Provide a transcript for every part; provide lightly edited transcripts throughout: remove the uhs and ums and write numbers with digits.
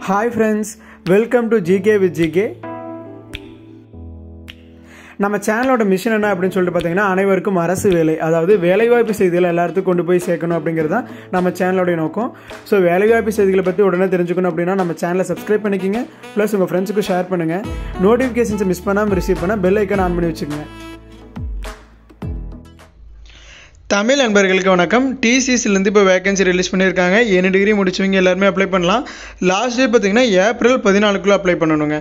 Hi friends, welcome to GK with GK. நம்ம சேனலோட mission என்ன அப்படின்னு சொல்லிட்டு பார்த்தீங்கன்னா அனைவருக்கும் அரசு வேலை, அதாவது வேலைவாய்ப்பு செய்திகளை எல்லாத்துக்கும் கொண்டு போய் சேர்க்கணும் அப்படிங்கிறது தான் நம்ம சேனலோடைய நோக்கம். ஸோ வேலைவாய்ப்பு செய்திகளை பற்றி உடனே தெரிஞ்சுக்கணும் அப்படின்னா நம்ம சேனலை சப்ஸ்கிரைப் பண்ணிக்கிங்க, ப்ளஸ் உங்கள் ஃப்ரெண்ட்ஸுக்கும் ஷேர் பண்ணுங்கள். நோட்டிஃபிகேஷன்ஸை மிஸ் பண்ணாமல் ரிசீவ் பண்ண பெல் ஐக்கான் ஆன் பண்ணி வச்சுக்கோங்க. தமிழ் நண்பர்களுக்கு வணக்கம். டிசிஎஸ்லேருந்து இப்போ வேகன்சி ரிலீஸ் பண்ணியிருக்காங்க. 7 டிகிரி முடிச்சவங்க எல்லாருமே அப்ளை பண்ணலாம். லாஸ்ட் டே பார்த்தீங்கன்னா ஏப்ரல் 14 அப்ளை பண்ணணுங்க.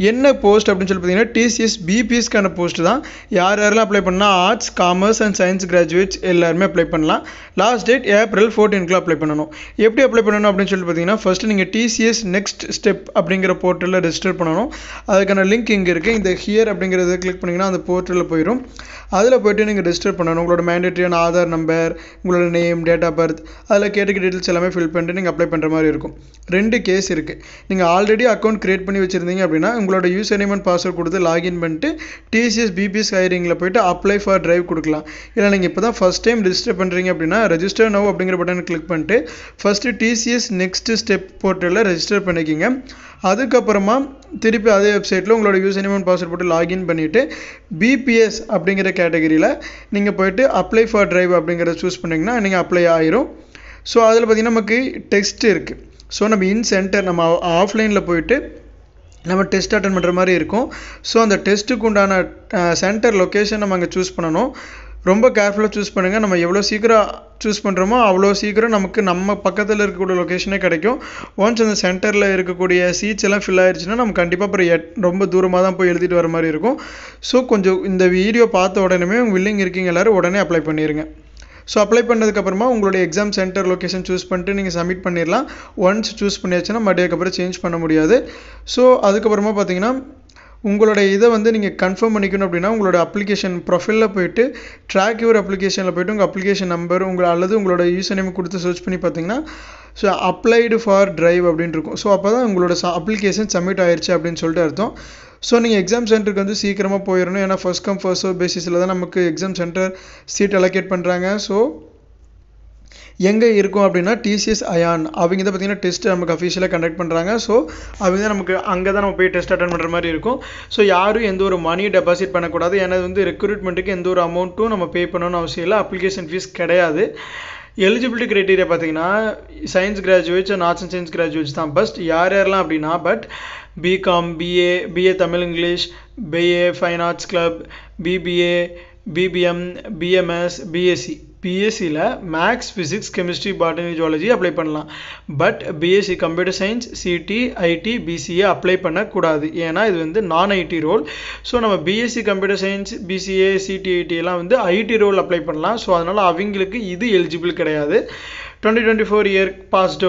என்ன போஸ்ட் அப்படின்னு சொல்லி பார்த்தீங்கன்னா டிசிஎஸ் பிபிஎஸ்க்கான போஸ்ட் தான். யாரெல்லாம் அப்ளை பண்ணால் arts, commerce and science graduates எல்லாருமே அப்ளை பண்ணலாம். லாஸ்ட் டேட் ஏப்ரல் 14 அப்ளை பண்ணணும். எப்படி அப்ளை பண்ணணும் அப்படின்னு சொல்லி பார்த்தீங்கன்னா ஃபஸ்ட்டு நீங்கள் டிசிஎஸ் நெக்ஸ்ட் ஸ்டெப் அப்படிங்கிற போர்ட்டலில் ரெஜிஸ்டர் பண்ணணும். அதுக்கான லிங்க் இங்கே இருக்குது. இந்த ஹியர் அப்படிங்கிறத கிளிக் பண்ணிங்கன்னா அந்த போர்ட்டலில் போயிடும். அதில் போய்ட்டு நீங்கள் ரெஜிஸ்டர் பண்ணணும். உங்களோட மேண்டேட்டரியான ஆதார் நம்பர், உங்களோட நேம், டேட் ஆஃப் பர்த், அதில் கேட்டுக்க டீட்டெயில்ஸ் எல்லாமே ஃபில் பண்ணிட்டு நீங்கள் அப்ளை பண்ணுற மாதிரி இருக்கும். 2 கேஸ் இருக்குது. நீங்கள் ஆல்ரெடி அக்கௌண்ட் க்ரியேட் பண்ணி வச்சுருந்தீங்க அப்படின்னா உங்களோட யூசர் நேம் அண்ட் பாஸ்வேர்ட் கொடுத்து லாகின் பண்ணிட்டு டிசிஎஸ் பிபிஎஸ் ஹைரிங்கில் போய்ட்டு அப்ளை ஃபார் டிரைவ் கொடுக்கலாம். இல்லை நீங்கள் இப்போ தான் ஃபஸ்ட் டைம் ரெஜிஸ்டர் பண்ணுறீங்க அப்படின்னா ரெஜிஸ்டர் நவ் அப்படிங்கிற பட்டனை கிளிக் பண்ணிட்டு ஃபஸ்ட்டு டிசிஎஸ் நெக்ஸ்ட் ஸ்டெப் போர்ட்டலில் ரெஜிஸ்டர் பண்ணிக்கிங்க. அதுக்கப்புறமா திருப்பி அதே வெப்சைட்டில் உங்களோட யூசர் நேம் அண்ட் பாஸ்வேர்ட் போட்டு லாகின் பண்ணிவிட்டு பிபிஎஸ் அப்படிங்கிற கேட்டகரியில் நீங்கள் போய்ட்டு அப்ளை ஃபார் டிரைவ் அப்படிங்கிறத சூஸ் பண்ணிங்கன்னா நீங்கள் அப்ளை ஆயிரும். ஸோ அதில் பார்த்திங்கன்னா நமக்கு டெஸ்ட் இருக்குது. ஸோ நம்ம இன் சென்டர் நம்ம ஆஃப்லைனில் போயிட்டு நம்ம டெஸ்ட் அட்டன் பண்ணுற மாதிரி இருக்கும். ஸோ அந்த டெஸ்ட்டுக்கு உண்டான சென்டர் லொக்கேஷன் நம்ம அங்கே சூஸ் பண்ணணும். ரொம்ப கேர்ஃபுல்லாக சூஸ் பண்ணுங்கள். நம்ம எவ்வளோ சீக்கிரம் சூஸ் பண்ணுறோமோ அவ்வளோ சீக்கிரம் நமக்கு நம்ம பக்கத்தில் இருக்கக்கூடிய லொக்கேஷனே கிடைக்கும். ஒன்ஸ் அந்த சென்டரில் இருக்கக்கூடிய சீட்ஸ் எல்லாம் ஃபில் ஆயிடுச்சுன்னா நம்ம கண்டிப்பாக அப்புறம் ரொம்ப தூரமாக தான் போய் எழுதிட்டு வர மாதிரி இருக்கும். ஸோ கொஞ்சம் இந்த வீடியோ பார்த்த உடனே வில்லிங் இருக்கீங்க எல்லோரும் உடனே அப்ளை பண்ணிடுங்க. ஸோ அப்ளை பண்ணதுக்கப்புறமா உங்களுடைய எக்ஸாம் சென்டர் லொக்கேஷன் சூஸ் பண்ணிட்டு நீங்கள் சப்மிட் பண்ணிடலாம். ஒன்ஸ் சூஸ் பண்ணியாச்சுன்னா மறுபடியும் அப்புறம் சேஞ்ச் பண்ண முடியாது. ஸோ அதுக்கப்புறமா பார்த்தீங்கன்னா உங்களோட இதை நீங்கள் கன்ஃபார்ம் பண்ணிக்கணும் அப்படின்னா உங்களோட அப்ளிகேஷன் ப்ரொஃபைலில் போய்ட்டு ட்ராக் யுவர் அப்ளிகேஷனில் போய்ட்டு உங்கள் அப்ளிகேஷன் நம்பர் அல்லது உங்களோட யூசர் நேம் கொடுத்து சர்ச் பண்ணி பார்த்தீங்கன்னா ஸோ அப்ளைடு ஃபார் டிரைவ் அப்படின்னு இருக்கும். ஸோ அப்போ தான் உங்களோட அப்ளிகேஷன் சப்மிட் ஆயிடுச்சு அப்படின்னு சொல்லிட்டு அர்த்தம். ஸோ நீங்கள் எக்ஸாம் சென்டருக்கு சீக்கிரமாக போயிடணும். ஏன்னா ஃபர்ஸ்ட் கம் ஃபர்ஸ்ட் சர்வ் பேசிஸில் தான் நமக்கு எக்ஸாம் சென்டர் சீட் அலோகேட் பண்ணுறாங்க. ஸோ எங்கே இருக்கும் அப்படின்னா டிசிஎஸ் அயான் அவங்க தான் பார்த்தீங்கன்னா டெஸ்ட் நமக்கு அஃபிஷியலாக கண்டக்ட் பண்ணுறாங்க. ஸோ அவங்க தான் நமக்கு அங்கே தான் நம்ம போய் டெஸ்ட் அட்டன் பண்ணுற மாதிரி இருக்கும். ஸோ யாரும் எந்த ஒரு மணி டெபாசிட் பண்ணக்கூடாது. ஏன்னா ரெக்ரூட்மெண்ட்டுக்கு எந்த ஒரு அமௌண்ட்டும் நம்ம பே பண்ணணும்னு அவசியம் இல்லை. அப்ளிகேஷன் ஃபீஸ் கிடையாது. எலிஜிபிலிட்டி க்ரைட்டீரியா பார்த்தீங்கன்னா science graduates and arts and science graduates தான் ஃபஸ்ட். யாரெல்லாம் அப்படின்னா but BCom, BA Tamil English, BA fine arts club, BBA, BBM, BMS, BSc. பிஎஸ்சியில் maths, physics, chemistry, botany, zoology apply பண்ணலாம். But BSc computer science, CT, IT, BCA apply பண்ணக்கூடாது. ஏன்னா இது non IT role. So நம்ம BSc computer science, BCA, CT, IT எல்லாம் IT role apply பண்ணலாம். So அதனால் அவங்களுக்கு இது எலிஜிபிள் கிடையாது. 2024 இயர் பாஸ்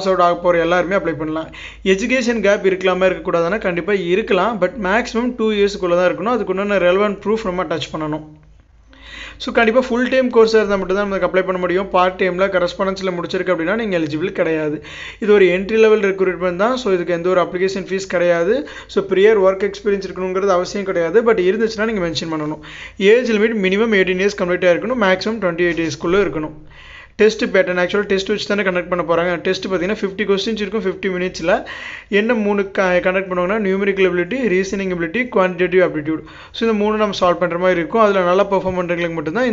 அவுட் ஆக போகிற எல்லாருமே அப்ளை பண்ணலாம். எஜுகேஷன் கேப் இருக்கலாமா இருக்கக்கூடாதுன்னா கண்டிப்பாக இருக்கலாம். பட் மேக்ஸிமம் 2 இயர்ஸ்க்குள்ளே தான் இருக்கணும். அதுக்குண்டான ரெலவெண்ட் ப்ரூஃப் நம்ம டச் பண்ணணும். ஸோ கண்டிப்பாக ஃபுல் டைம் கோர்ஸாக இருந்தால் மட்டும்தான் நமக்கு அப்ளை பண்ண முடியும். பார்ட் டைமில் கரஸ்பாண்டன்ஸில் முடிச்சிருக்கு அப்படின்னா நீங்கள் எலிஜிபிள் கிடையாது. இது ஒரு என்ட்ரி லெவல் ரெக்ரூட்மெண்ட் தான். ஸோ இதுக்கு எந்த ஒரு அப்ளிகேஷன் ஃபீஸ் கிடையாது. ஸோ ப்ரியர் ஒர்க் எக்ஸ்பீரியன்ஸ் இருக்கணுங்கிறது அவசியம் கிடையாது. பட் இருந்துச்சுன்னா நீங்கள் மென்ஷன் பண்ணணும். ஏஜ் லிமிட் மினிமம் 18 இயர்ஸ் கம்ப்ளீட்டாக இருக்கணும். மேக்ஸிமம் 28 இயர்ஸ்க்குள்ளே இருக்கணும். டெஸ்ட் பேட்டர்ன் ஆக்சுவலாக டெஸ்ட் வச்சு தானே கண்டக்ட் பண்ண போகிறாங்க. டெஸ்ட் பார்த்தீங்கன்னா 50 கொஸ்டின்ஸ் இருக்கும். 50 மினிட்ஸில் என்ன 3 கண்டக்ட் பண்ணுவாங்கன்னா numerical ability, reasoning ability, quantitative aptitude. So இந்த 3 நம்ம சால்வ் பண்ணுற மாதிரி இருக்கும். அதில் நல்லா பெர்ஃபார்ம் பண்ணுறவங்களுக்கு மட்டும்தான்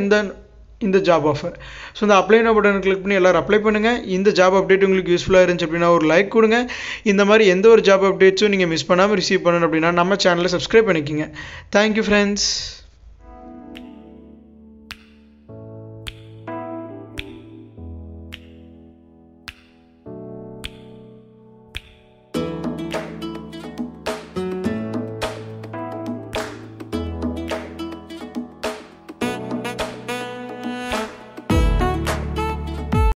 இந்த ஜாப் ஆஃபர். ஸோ இந்த அப்ளை நவ் பட்டன் கிளிக் பண்ணி எல்லோரும் அப்ளை பண்ணுங்கள். இந்த ஜாப் அப்டேட் உங்களுக்கு யூஸ்ஃபுல்லாக இருந்துச்சு அப்படின்னா ஒரு லைக் கொடுங்க. இந்த மாதிரி எந்த ஒரு ஜாப் அப்டேட்ஸும் நீங்கள் மிஸ் பண்ணாமல் ரிசீவ் பண்ணணும் அப்படின்னா நம்ம சேனலை சப்ஸ்கிரைப் பண்ணிக்கோங்க. Thank you friends.